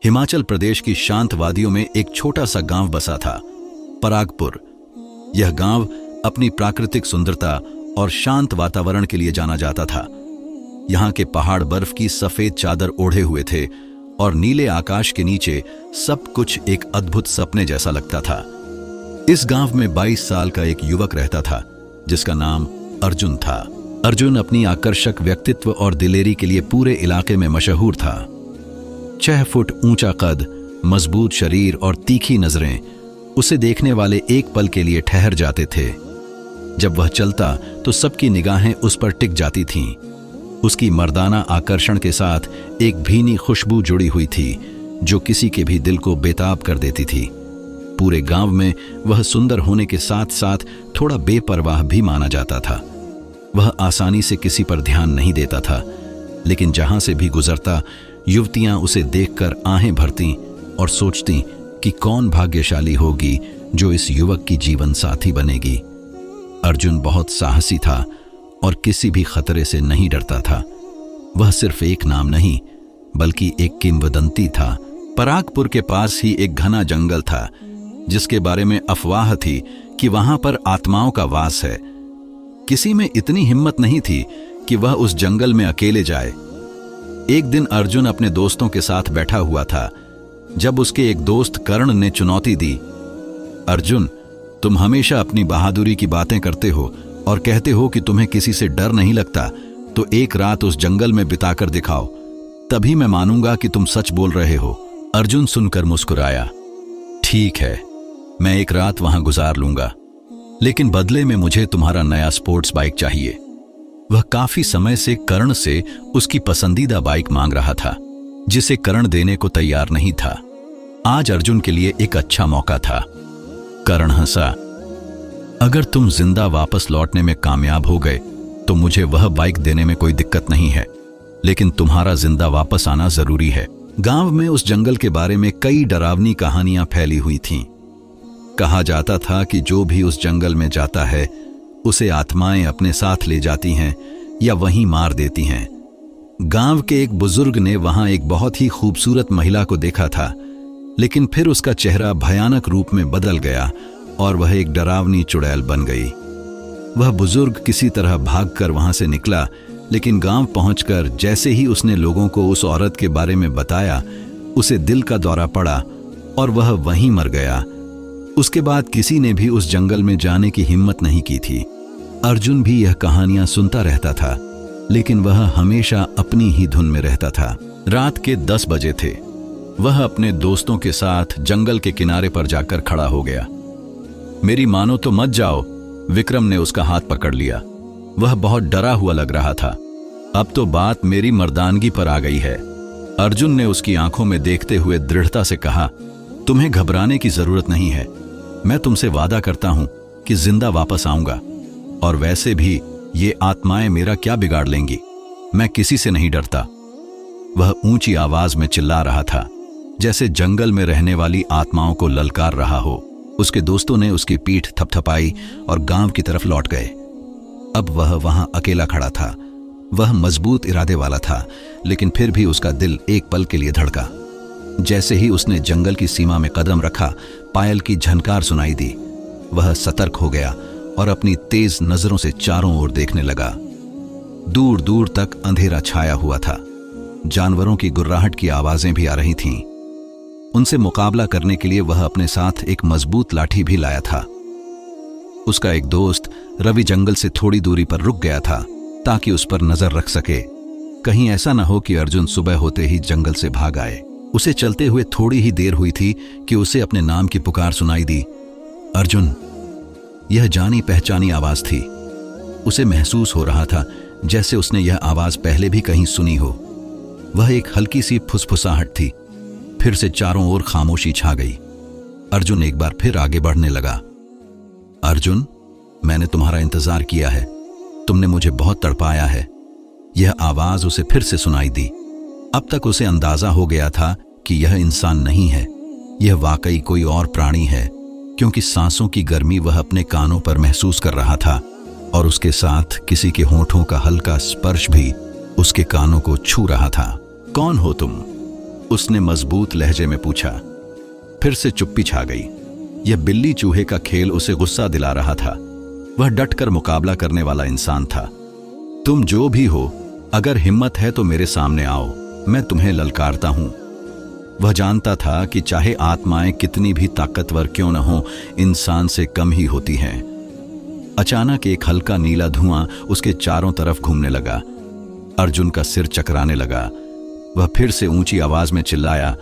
हिमाचल प्रदेश की शांत वादियों में एक छोटा सा गांव बसा था, परागपुर। यह गांव अपनी प्राकृतिक सुंदरता और शांत वातावरण के लिए जाना जाता था। यहाँ के पहाड़ बर्फ की सफेद चादर ओढ़े हुए थे और नीले आकाश के नीचे सब कुछ एक अद्भुत सपने जैसा लगता था। इस गांव में 22 साल का एक युवक रहता था जिसका नाम अर्जुन था। अर्जुन अपनी आकर्षक व्यक्तित्व और दिलेरी के लिए पूरे इलाके में मशहूर था। 6 फुट ऊंचा कद, मजबूत शरीर और तीखी नजरें उसे देखने वाले एक पल के लिए ठहर जाते थे। जब वह चलता तो सबकी निगाहें उस पर टिक जाती थीं। उसकी मर्दाना आकर्षण के साथ एक भीनी खुशबू जुड़ी हुई थी जो किसी के भी दिल को बेताब कर देती थी। पूरे गांव में वह सुंदर होने के साथ साथ थोड़ा बेपरवाह भी माना जाता था। वह आसानी से किसी पर ध्यान नहीं देता था, लेकिन जहां से भी गुजरता युवतियां उसे देखकर आहें भरतीं और सोचतीं कि कौन भाग्यशाली होगी जो इस युवक की जीवन साथी बनेगी। अर्जुन बहुत साहसी था और किसी भी खतरे से नहीं डरता था। वह सिर्फ एक नाम नहीं बल्कि एक किंवदंती था। परागपुर के पास ही एक घना जंगल था जिसके बारे में अफवाह थी कि वहां पर आत्माओं का वास है। किसी में इतनी हिम्मत नहीं थी कि वह उस जंगल में अकेले जाए। एक दिन अर्जुन अपने दोस्तों के साथ बैठा हुआ था जब उसके एक दोस्त कर्ण ने चुनौती दी, अर्जुन, तुम हमेशा अपनी बहादुरी की बातें करते हो और कहते हो कि तुम्हें किसी से डर नहीं लगता, तो एक रात उस जंगल में बिताकर दिखाओ, तभी मैं मानूंगा कि तुम सच बोल रहे हो। अर्जुन सुनकर मुस्कुराया। ठीक है, मैं एक रात वहां गुजार लूंगा, लेकिन बदले में मुझे तुम्हारा नया स्पोर्ट्स बाइक चाहिए। वह काफी समय से कर्ण से उसकी पसंदीदा बाइक मांग रहा था, जिसे कर्ण देने को तैयार नहीं था। आज अर्जुन के लिए एक अच्छा मौका था। कर्ण हंसा। अगर तुम जिंदा वापस लौटने में कामयाब हो गए तो मुझे वह बाइक देने में कोई दिक्कत नहीं है, लेकिन तुम्हारा जिंदा वापस आना जरूरी है। गांव में उस जंगल के बारे में कई डरावनी कहानियां फैली हुई थीं। कहा जाता था कि जो भी उस जंगल में जाता है उसे आत्माएं अपने साथ ले जाती हैं या वहीं मार देती हैं। गांव के एक बुजुर्ग ने वहां एक बहुत ही खूबसूरत महिला को देखा था, लेकिन फिर उसका चेहरा भयानक रूप में बदल गया और वह एक डरावनी चुड़ैल बन गई। वह बुजुर्ग किसी तरह भागकर वहां से निकला, लेकिन गांव पहुंचकर जैसे ही उसने लोगों को उस औरत के बारे में बताया, उसे दिल का दौरा पड़ा और वह वहीं मर गया। उसके बाद किसी ने भी उस जंगल में जाने की हिम्मत नहीं की थी। अर्जुन भी यह कहानियां सुनता रहता था, लेकिन वह हमेशा अपनी ही धुन में रहता था। रात के 10 बजे थे। वह अपने दोस्तों के साथ जंगल के किनारे पर जाकर खड़ा हो गया। मेरी मानो तो मत जाओ, विक्रम ने उसका हाथ पकड़ लिया। वह बहुत डरा हुआ लग रहा था। अब तो बात मेरी मर्दानगी पर आ गई है। अर्जुन ने उसकी आंखों में देखते हुए दृढ़ता से कहा, तुम्हें घबराने की जरूरत नहीं है। मैं तुमसे वादा करता हूं कि जिंदा वापस आऊंगा, और वैसे भी ये आत्माएं मेरा क्या बिगाड़ लेंगी। मैं किसी से नहीं डरता। वह ऊंची आवाज में चिल्ला रहा था, जैसे जंगल में रहने वाली आत्माओं को ललकार रहा हो। उसके दोस्तों ने उसकी पीठ थपथपाई और गांव की तरफ लौट गए। अब वह वहां अकेला खड़ा था। वह मजबूत इरादे वाला था, लेकिन फिर भी उसका दिल एक पल के लिए धड़का। जैसे ही उसने जंगल की सीमा में कदम रखा, पायल की झनकार सुनाई दी। वह सतर्क हो गया और अपनी तेज नजरों से चारों ओर देखने लगा। दूर दूर तक अंधेरा छाया हुआ था। जानवरों की गुर्राहट की आवाजें भी आ रही थीं। उनसे मुकाबला करने के लिए वह अपने साथ एक मजबूत लाठी भी लाया था। उसका एक दोस्त रवि जंगल से थोड़ी दूरी पर रुक गया था ताकि उस पर नजर रख सके। कहीं ऐसा न हो कि अर्जुन सुबह होते ही जंगल से भाग आए। उसे चलते हुए थोड़ी ही देर हुई थी कि उसे अपने नाम की पुकार सुनाई दी। अर्जुन। यह जानी पहचानी आवाज थी। उसे महसूस हो रहा था जैसे उसने यह आवाज पहले भी कहीं सुनी हो। वह एक हल्की सी फुसफुसाहट थी। फिर से चारों ओर खामोशी छा गई। अर्जुन एक बार फिर आगे बढ़ने लगा। अर्जुन, मैंने तुम्हारा इंतजार किया है। तुमने मुझे बहुत तड़पाया है। यह आवाज उसे फिर से सुनाई दी। अब तक उसे अंदाजा हो गया था कि यह इंसान नहीं है, यह वाकई कोई और प्राणी है, क्योंकि सांसों की गर्मी वह अपने कानों पर महसूस कर रहा था और उसके साथ किसी के होठों का हल्का स्पर्श भी उसके कानों को छू रहा था। कौन हो तुम? उसने मजबूत लहजे में पूछा। फिर से चुप्पी छा गई। यह बिल्ली चूहे का खेल उसे गुस्सा दिला रहा था। वह डटकर मुकाबला करने वाला इंसान था। तुम जो भी हो, अगर हिम्मत है तो मेरे सामने आओ, मैं तुम्हें ललकारता हूं। वह जानता था कि चाहे आत्माएं कितनी भी ताकतवर क्यों न हो, इंसान से कम ही होती हैं। अचानक एक हल्का नीला धुआं उसके चारों तरफ घूमने लगा। अर्जुन का सिर चकराने लगा। वह फिर से ऊंची आवाज में चिल्लाया,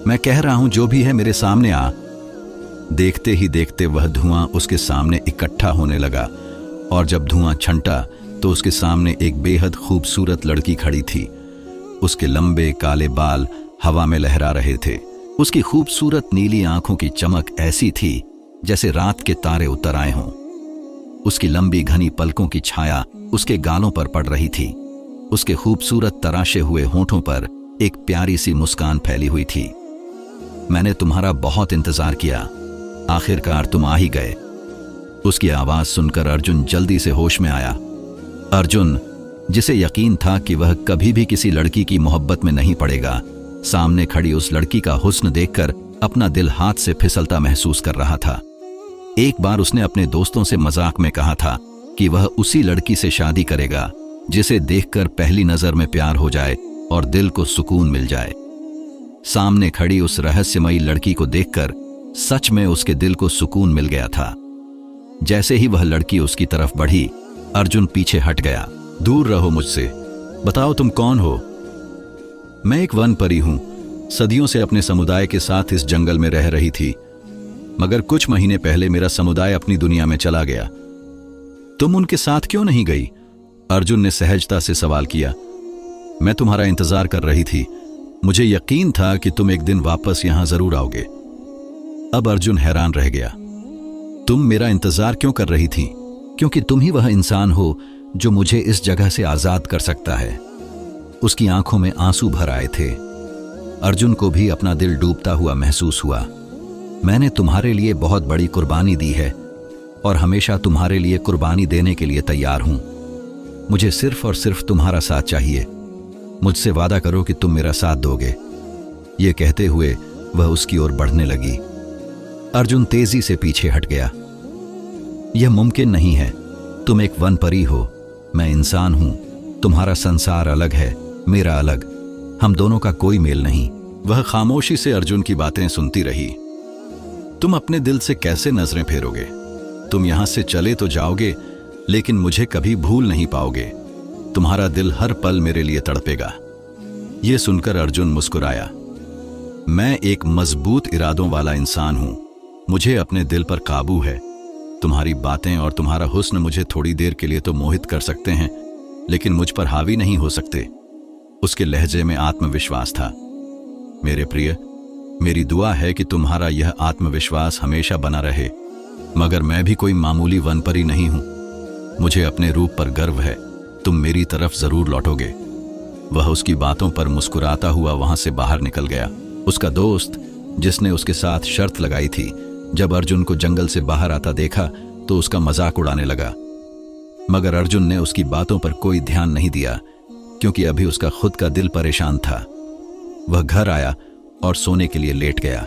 मैं कह रहा हूं जो भी है मेरे सामने आ। देखते ही देखते वह धुआं उसके सामने इकट्ठा होने लगा और जब धुआं छंटा तो उसके सामने एक बेहद खूबसूरत लड़की खड़ी थी। उसके लंबे काले बाल हवा में लहरा रहे थे। उसकी खूबसूरत नीली आंखों की चमक ऐसी थी जैसे रात के तारे उतर आए हों। उसकी लंबी घनी पलकों की छाया उसके गालों पर पड़ रही थी। उसके खूबसूरत तराशे हुए होठों पर एक प्यारी सी मुस्कान फैली हुई थी। मैंने तुम्हारा बहुत इंतजार किया, आखिरकार तुम आ ही गए। उसकी आवाज सुनकर अर्जुन जल्दी से होश में आया। अर्जुन, जिसे यकीन था कि वह कभी भी किसी लड़की की मोहब्बत में नहीं पड़ेगा, सामने खड़ी उस लड़की का हुस्न देखकर अपना दिल हाथ से फिसलता महसूस कर रहा था। एक बार उसने अपने दोस्तों से मजाक में कहा था कि वह उसी लड़की से शादी करेगा जिसे देखकर पहली नजर में प्यार हो जाए और दिल को सुकून मिल जाए। सामने खड़ी उस रहस्यमयी लड़की को देखकर सच में उसके दिल को सुकून मिल गया था। जैसे ही वह लड़की उसकी तरफ बढ़ी, अर्जुन पीछे हट गया। दूर रहो मुझसे, बताओ तुम कौन हो? मैं एक वन परी हूं, सदियों से अपने समुदाय के साथ इस जंगल में रह रही थी, मगर कुछ महीने पहले मेरा समुदाय अपनी दुनिया में चला गया। तुम उनके साथ क्यों नहीं गई? अर्जुन ने सहजता से सवाल किया। मैं तुम्हारा इंतजार कर रही थी, मुझे यकीन था कि तुम एक दिन वापस यहां जरूर आओगे। अब अर्जुन हैरान रह गया। तुम मेरा इंतजार क्यों कर रही थी? क्योंकि तुम ही वह इंसान हो जो मुझे इस जगह से आजाद कर सकता है। उसकी आंखों में आंसू भर आए थे। अर्जुन को भी अपना दिल डूबता हुआ महसूस हुआ। मैंने तुम्हारे लिए बहुत बड़ी कुर्बानी दी है और हमेशा तुम्हारे लिए कुर्बानी देने के लिए तैयार हूं। मुझे सिर्फ और सिर्फ तुम्हारा साथ चाहिए। मुझसे वादा करो कि तुम मेरा साथ दोगे। ये कहते हुए वह उसकी ओर बढ़ने लगी। अर्जुन तेजी से पीछे हट गया। यह मुमकिन नहीं है, तुम एक वन परी हो, मैं इंसान हूं। तुम्हारा संसार अलग है, मेरा अलग, हम दोनों का कोई मेल नहीं। वह खामोशी से अर्जुन की बातें सुनती रही। तुम अपने दिल से कैसे नजरें फेरोगे? तुम यहां से चले तो जाओगे, लेकिन मुझे कभी भूल नहीं पाओगे। तुम्हारा दिल हर पल मेरे लिए तड़पेगा। यह सुनकर अर्जुन मुस्कुराया। मैं एक मजबूत इरादों वाला इंसान हूं, मुझे अपने दिल पर काबू है। तुम्हारी बातें और तुम्हारा हुस्न मुझे थोड़ी देर के लिए तो मोहित कर सकते हैं, लेकिन मुझ पर हावी नहीं हो सकते। उसके लहजे में आत्मविश्वास था। मेरे प्रिय, मेरी दुआ है कि तुम्हारा यह आत्मविश्वास हमेशा बना रहे, मगर मैं भी कोई मामूली वनपरी नहीं हूं। मुझे अपने रूप पर गर्व है, तुम मेरी तरफ जरूर लौटोगे। वह उसकी बातों पर मुस्कुराता हुआ वहां से बाहर निकल गया। उसका दोस्त, जिसने उसके साथ शर्त लगाई थी, जब अर्जुन को जंगल से बाहर आता देखा तो उसका मजाक उड़ाने लगा, मगर अर्जुन ने उसकी बातों पर कोई ध्यान नहीं दिया, क्योंकि अभी उसका खुद का दिल परेशान था। वह घर आया और सोने के लिए लेट गया।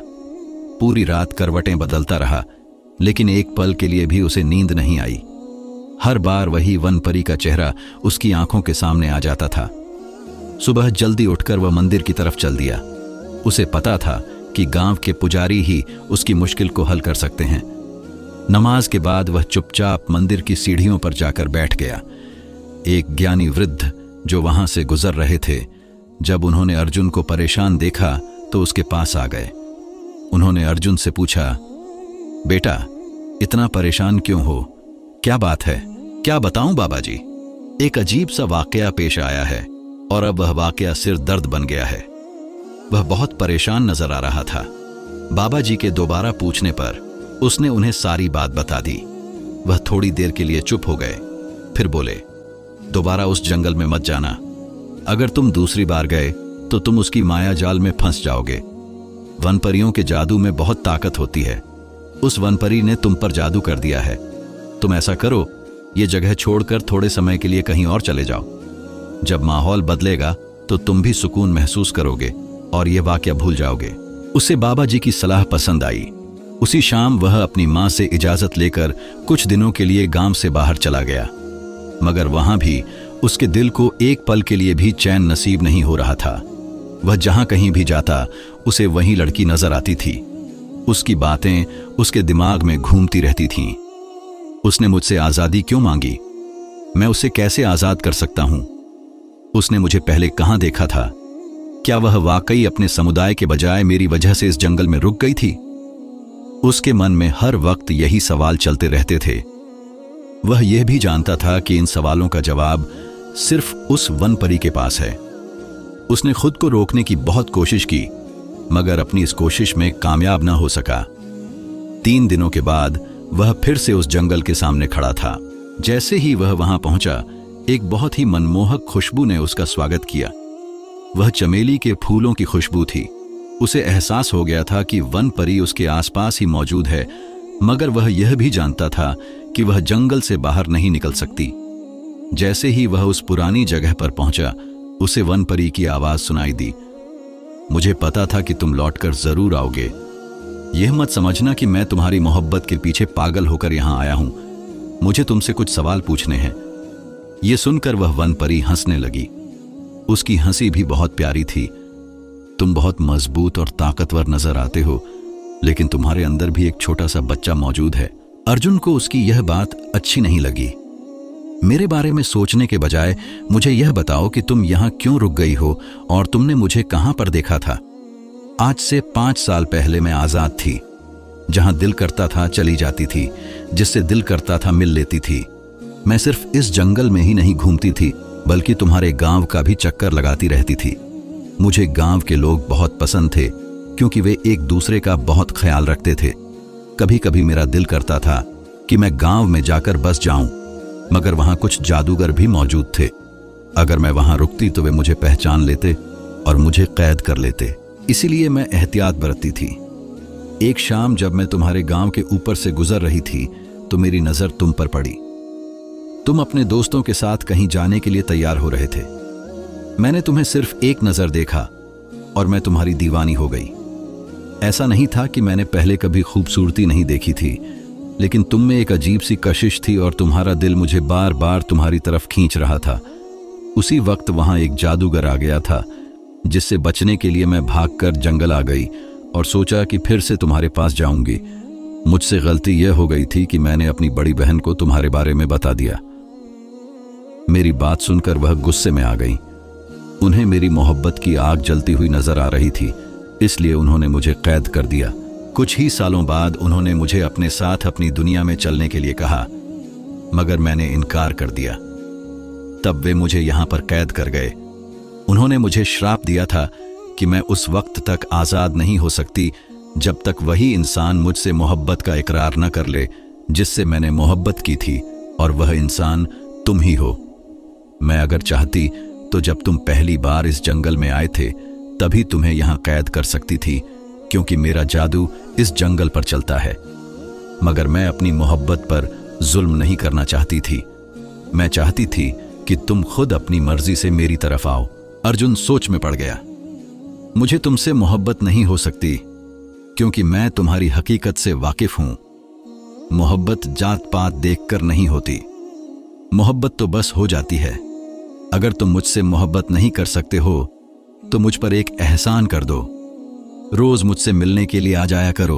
पूरी रात करवटें बदलता रहा, लेकिन एक पल के लिए भी उसे नींद नहीं आई। हर बार वही वनपरी का चेहरा उसकी आंखों के सामने आ जाता था। सुबह जल्दी उठकर वह मंदिर की तरफ चल दिया। उसे पता था कि गांव के पुजारी ही उसकी मुश्किल को हल कर सकते हैं। नमाज के बाद वह चुपचाप मंदिर की सीढ़ियों पर जाकर बैठ गया। एक ज्ञानी वृद्ध जो वहां से गुजर रहे थे, जब उन्होंने अर्जुन को परेशान देखा तो उसके पास आ गए। उन्होंने अर्जुन से पूछा, बेटा, इतना परेशान क्यों हो? क्या बात है? क्या बताऊं बाबा जी? एक अजीब सा वाकया पेश आया है और अब वह वाकया सिर दर्द बन गया है। वह बहुत परेशान नजर आ रहा था। बाबा जी के दोबारा पूछने पर उसने उन्हें सारी बात बता दी। वह थोड़ी देर के लिए चुप हो गए, फिर बोले, दोबारा उस जंगल में मत जाना। अगर तुम दूसरी बार गए तो तुम उसकी माया जाल में फंस जाओगे। वनपरियों के जादू में बहुत ताकत होती है। उस वनपरी ने तुम पर जादू कर दिया है। तुम ऐसा करो, ये जगह छोड़कर थोड़े समय के लिए कहीं और चले जाओ। जब माहौल बदलेगा तो तुम भी सुकून महसूस करोगे। और यह वाकया भूल जाओगे। उसे बाबा जी की सलाह पसंद आई। उसी शाम वह अपनी मां से इजाजत लेकर कुछ दिनों के लिए गांव से बाहर चला गया, मगर वहां भी उसके दिल को एक पल के लिए भी चैन नसीब नहीं हो रहा था। वह जहां कहीं भी जाता उसे वही लड़की नजर आती थी। उसकी बातें उसके दिमाग में घूमती रहती थीं। उसने मुझसे आजादी क्यों मांगी? मैं उसे कैसे आजाद कर सकता हूं? उसने मुझे पहले कहां देखा था? क्या वह वाकई अपने समुदाय के बजाय मेरी वजह से इस जंगल में रुक गई थी? उसके मन में हर वक्त यही सवाल चलते रहते थे। वह यह भी जानता था कि इन सवालों का जवाब सिर्फ उस वन परी के पास है। उसने खुद को रोकने की बहुत कोशिश की, मगर अपनी इस कोशिश में कामयाब न हो सका। 3 दिनों के बाद वह फिर से उस जंगल के सामने खड़ा था। जैसे ही वह वहां पहुंचा, एक बहुत ही मनमोहक खुशबू ने उसका स्वागत किया। वह चमेली के फूलों की खुशबू थी। उसे एहसास हो गया था कि वन परी उसके आसपास ही मौजूद है, मगर वह यह भी जानता था कि वह जंगल से बाहर नहीं निकल सकती। जैसे ही वह उस पुरानी जगह पर पहुंचा, उसे वन परी की आवाज सुनाई दी। मुझे पता था कि तुम लौटकर जरूर आओगे। यह मत समझना कि मैं तुम्हारी मोहब्बत के पीछे पागल होकर यहां आया हूं। मुझे तुमसे कुछ सवाल पूछने हैं। यह सुनकर वह वन परी हंसने लगी। उसकी हंसी भी बहुत प्यारी थी। तुम बहुत मजबूत और ताकतवर नजर आते हो, लेकिन तुम्हारे अंदर भी एक छोटा सा बच्चा मौजूद है। अर्जुन को उसकी यह बात अच्छी नहीं लगी। मेरे बारे में सोचने के बजाय मुझे यह बताओ कि तुम यहां क्यों रुक गई हो और तुमने मुझे कहां पर देखा था? आज से 5 साल पहले मैं आजाद थी। जहां दिल करता था चली जाती थी, जिससे दिल करता था मिल लेती थी। मैं सिर्फ इस जंगल में ही नहीं घूमती थी, बल्कि तुम्हारे गांव का भी चक्कर लगाती रहती थी। मुझे गांव के लोग बहुत पसंद थे, क्योंकि वे एक दूसरे का बहुत ख्याल रखते थे। कभी कभी मेरा दिल करता था कि मैं गांव में जाकर बस जाऊं, मगर वहां कुछ जादूगर भी मौजूद थे। अगर मैं वहां रुकती तो वे मुझे पहचान लेते और मुझे कैद कर लेते। इसीलिए मैं एहतियात बरतती थी। एक शाम जब मैं तुम्हारे गांव के ऊपर से गुजर रही थी, तो मेरी नजर तुम पर पड़ी। तुम अपने दोस्तों के साथ कहीं जाने के लिए तैयार हो रहे थे। मैंने तुम्हें सिर्फ एक नजर देखा और मैं तुम्हारी दीवानी हो गई। ऐसा नहीं था कि मैंने पहले कभी खूबसूरती नहीं देखी थी, लेकिन तुम में एक अजीब सी कशिश थी और तुम्हारा दिल मुझे बार बार तुम्हारी तरफ खींच रहा था। उसी वक्त वहां एक जादूगर आ गया था, जिससे बचने के लिए मैं भागकर जंगल आ गई और सोचा कि फिर से तुम्हारे पास जाऊंगी। मुझसे गलती यह हो गई थी कि मैंने अपनी बड़ी बहन को तुम्हारे बारे में बता दिया। मेरी बात सुनकर वह गुस्से में आ गई। उन्हें मेरी मोहब्बत की आग जलती हुई नजर आ रही थी, इसलिए उन्होंने मुझे कैद कर दिया। कुछ ही सालों बाद उन्होंने मुझे अपने साथ अपनी दुनिया में चलने के लिए कहा, मगर मैंने इनकार कर दिया। तब वे मुझे यहां पर कैद कर गए। उन्होंने मुझे श्राप दिया था कि मैं उस वक्त तक आजाद नहीं हो सकती जब तक वही इंसान मुझसे मोहब्बत का इकरार न कर ले जिससे मैंने मोहब्बत की थी, और वह इंसान तुम ही हो। मैं अगर चाहती तो जब तुम पहली बार इस जंगल में आए थे तभी तुम्हें यहां कैद कर सकती थी, क्योंकि मेरा जादू इस जंगल पर चलता है। मगर मैं अपनी मोहब्बत पर जुल्म नहीं करना चाहती थी। मैं चाहती थी कि तुम खुद अपनी मर्जी से मेरी तरफ आओ। अर्जुन सोच में पड़ गया। मुझे तुमसे मोहब्बत नहीं हो सकती, क्योंकि मैं तुम्हारी हकीकत से वाकिफ हूं। मोहब्बत जात पात देखकर नहीं होती। मोहब्बत तो बस हो जाती है। अगर तुम मुझसे मोहब्बत नहीं कर सकते हो तो मुझ पर एक एहसान कर दो। रोज मुझसे मिलने के लिए आ जाया करो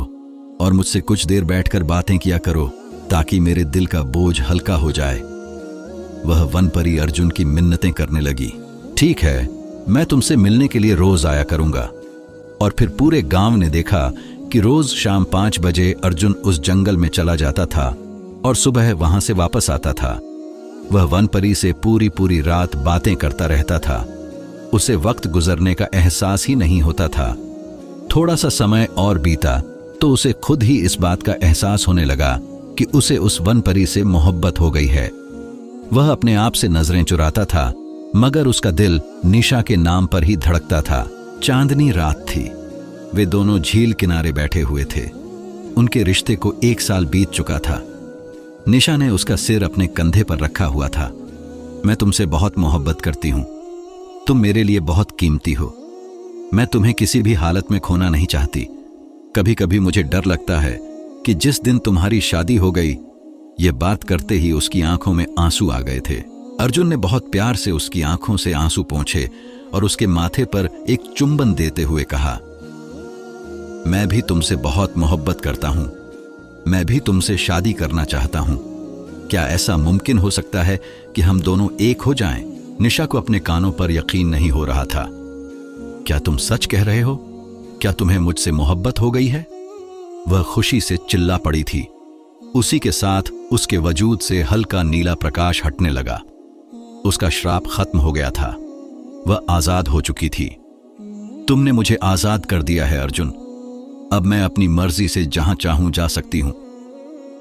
और मुझसे कुछ देर बैठकर बातें किया करो, ताकि मेरे दिल का बोझ हल्का हो जाए। वह वन परी अर्जुन की मिन्नतें करने लगी। ठीक है, मैं तुमसे मिलने के लिए रोज आया करूंगा। और फिर पूरे गांव ने देखा कि रोज शाम 5 बजे अर्जुन उस जंगल में चला जाता था और सुबह वहां से वापस आता था। वह वन परी से पूरी रात बातें करता रहता था। उसे वक्त गुजरने का एहसास ही नहीं होता था। थोड़ा सा समय और बीता तो उसे खुद ही इस बात का एहसास होने लगा कि उसे उस वन परी से मोहब्बत हो गई है। वह अपने आप से नजरें चुराता था, मगर उसका दिल निशा के नाम पर ही धड़कता था। चांदनी रात थी। वे दोनों झील किनारे बैठे हुए थे। उनके रिश्ते को 1 साल बीत चुका था। निशा ने उसका सिर अपने कंधे पर रखा हुआ था। मैं तुमसे बहुत मोहब्बत करती हूं। तुम मेरे लिए बहुत कीमती हो। मैं तुम्हें किसी भी हालत में खोना नहीं चाहती। कभी कभी मुझे डर लगता है कि जिस दिन तुम्हारी शादी हो गई, ये बात करते ही उसकी आंखों में आंसू आ गए थे। अर्जुन ने बहुत प्यार से उसकी आंखों से आंसू पोंछे और उसके माथे पर एक चुंबन देते हुए कहा, मैं भी तुमसे बहुत मोहब्बत करता हूं। मैं भी तुमसे शादी करना चाहता हूं। क्या ऐसा मुमकिन हो सकता है कि हम दोनों एक हो जाएं? निशा को अपने कानों पर यकीन नहीं हो रहा था। क्या तुम सच कह रहे हो? क्या तुम्हें मुझसे मोहब्बत हो गई है? वह खुशी से चिल्ला पड़ी थी। उसी के साथ उसके वजूद से हल्का नीला प्रकाश हटने लगा। उसका श्राप खत्म हो गया था। वह आजाद हो चुकी थी। तुमने मुझे आजाद कर दिया है अर्जुन। अब मैं अपनी मर्जी से जहां चाहूं जा सकती हूं।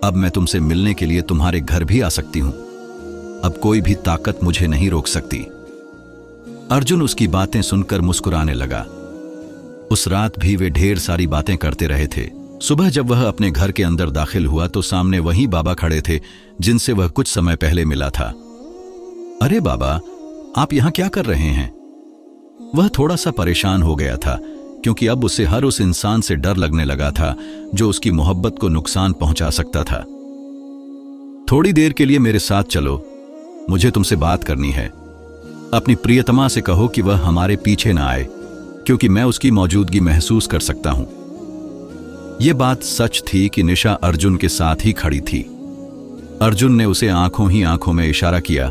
अब मैं तुमसे मिलने के लिए तुम्हारे घर भी आ सकती हूं। अब कोई भी ताकत मुझे नहीं रोक सकती। अर्जुन उसकी बातें सुनकर मुस्कुराने लगा। उस रात भी वे ढेर सारी बातें करते रहे थे। सुबह जब वह अपने घर के अंदर दाखिल हुआ तो सामने वही बाबा खड़े थे जिनसे वह कुछ समय पहले मिला था। अरे बाबा, आप यहां क्या कर रहे हैं? वह थोड़ा सा परेशान हो गया था क्योंकि अब उसे हर उस इंसान से डर लगने लगा था जो उसकी मोहब्बत को नुकसान पहुंचा सकता था। थोड़ी देर के लिए मेरे साथ चलो, मुझे तुमसे बात करनी है। अपनी प्रियतमा से कहो कि वह हमारे पीछे ना आए, क्योंकि मैं उसकी मौजूदगी महसूस कर सकता हूं। यह बात सच थी कि निशा अर्जुन के साथ ही खड़ी थी। अर्जुन ने उसे आंखों ही आंखों में इशारा किया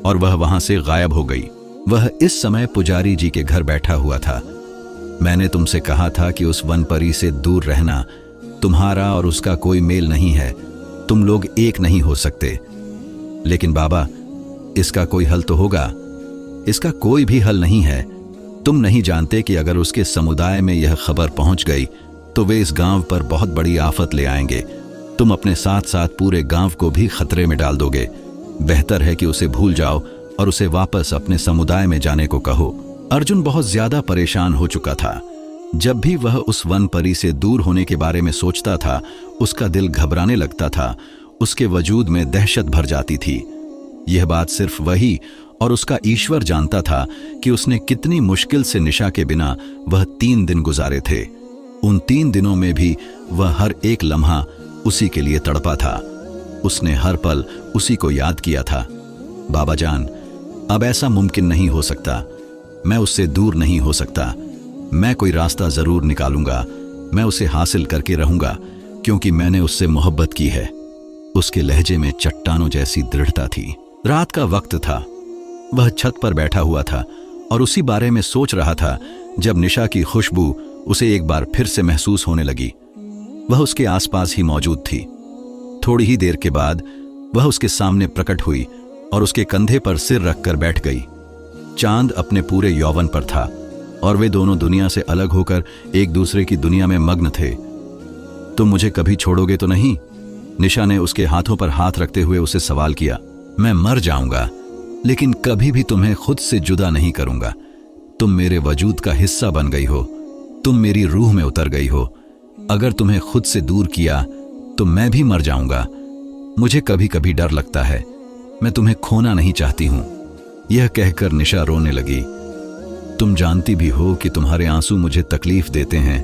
और वह वहां से गायब हो गई। वह इस समय पुजारी जी के घर बैठा हुआ था। मैंने तुमसे कहा था कि उस वन परी से दूर रहना। तुम्हारा और उसका कोई मेल नहीं है। तुम लोग एक नहीं हो सकते। लेकिन बाबा, इसका कोई हल तो होगा। इसका कोई भी हल नहीं है। तुम नहीं जानते कि अगर उसके समुदाय में यह खबर पहुंच गई तो वे इस गांव पर बहुत बड़ी आफत ले आएंगे। तुम अपने साथ साथ पूरे गांव को भी खतरे में डाल दोगे। बेहतर है कि उसे भूल जाओ और उसे वापस अपने समुदाय में जाने को कहो। अर्जुन बहुत ज्यादा परेशान हो चुका था। जब भी वह उस वन परी से दूर होने के बारे में सोचता था, उसका दिल घबराने लगता था। उसके वजूद में दहशत भर जाती थी। यह बात सिर्फ वही और उसका ईश्वर जानता था कि उसने कितनी मुश्किल से निशा के बिना वह 3 दिन गुजारे थे। उन 3 दिनों में भी वह हर एक लम्हा उसी के लिए तड़पा था। उसने हर पल उसी को याद किया था। बाबा जान, अब ऐसा मुमकिन नहीं हो सकता। मैं उससे दूर नहीं हो सकता। मैं कोई रास्ता जरूर निकालूंगा। मैं उसे हासिल करके रहूंगा, क्योंकि मैंने उससे मोहब्बत की है। उसके लहजे में चट्टानों जैसी दृढ़ता थी। रात का वक्त था। वह छत पर बैठा हुआ था और उसी बारे में सोच रहा था जब निशा की खुशबू उसे एक बार फिर से महसूस होने लगी। वह उसके आसपास ही मौजूद थी। थोड़ी ही देर के बाद वह उसके सामने प्रकट हुई और उसके कंधे पर सिर रखकर बैठ गई। चांद अपने पूरे यौवन पर था और वे दोनों दुनिया से अलग होकर एक दूसरे की दुनिया में मग्न थे। तुम मुझे कभी छोड़ोगे तो नहीं? निशा ने उसके हाथों पर हाथ रखते हुए उसे सवाल किया। मैं मर जाऊंगा, लेकिन कभी भी तुम्हें खुद से जुदा नहीं करूंगा। तुम मेरे वजूद का हिस्सा बन गई हो। तुम मेरी रूह में उतर गई हो। अगर तुम्हें खुद से दूर किया तो मैं भी मर जाऊंगा। मुझे कभी कभी डर लगता है। मैं तुम्हें खोना नहीं चाहती हूं। यह कहकर निशा रोने लगी। तुम जानती भी हो कि तुम्हारे आंसू मुझे तकलीफ देते हैं।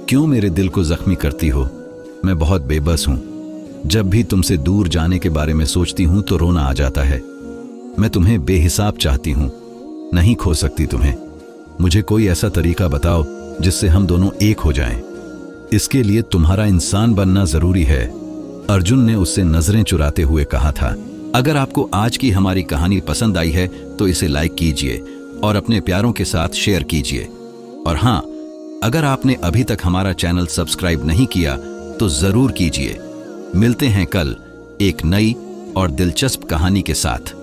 क्यों मेरे दिल को जख्मी करती हो? मैं बहुत बेबस हूं। जब भी तुमसे दूर जाने के बारे में सोचती हूं तो रोना आ जाता है। मैं तुम्हें बेहिसाब चाहती हूं, नहीं खो सकती तुम्हें। मुझे कोई ऐसा तरीका बताओ जिससे हम दोनों एक हो जाएं। इसके लिए तुम्हारा इंसान बनना जरूरी है। अर्जुन ने उससे नजरें चुराते हुए कहा था। अगर आपको आज की हमारी कहानी पसंद आई है तो इसे लाइक कीजिए और अपने प्यारों के साथ शेयर कीजिए। और हाँ, अगर आपने अभी तक हमारा चैनल सब्सक्राइब नहीं किया तो जरूर कीजिए। मिलते हैं कल एक नई और दिलचस्प कहानी के साथ।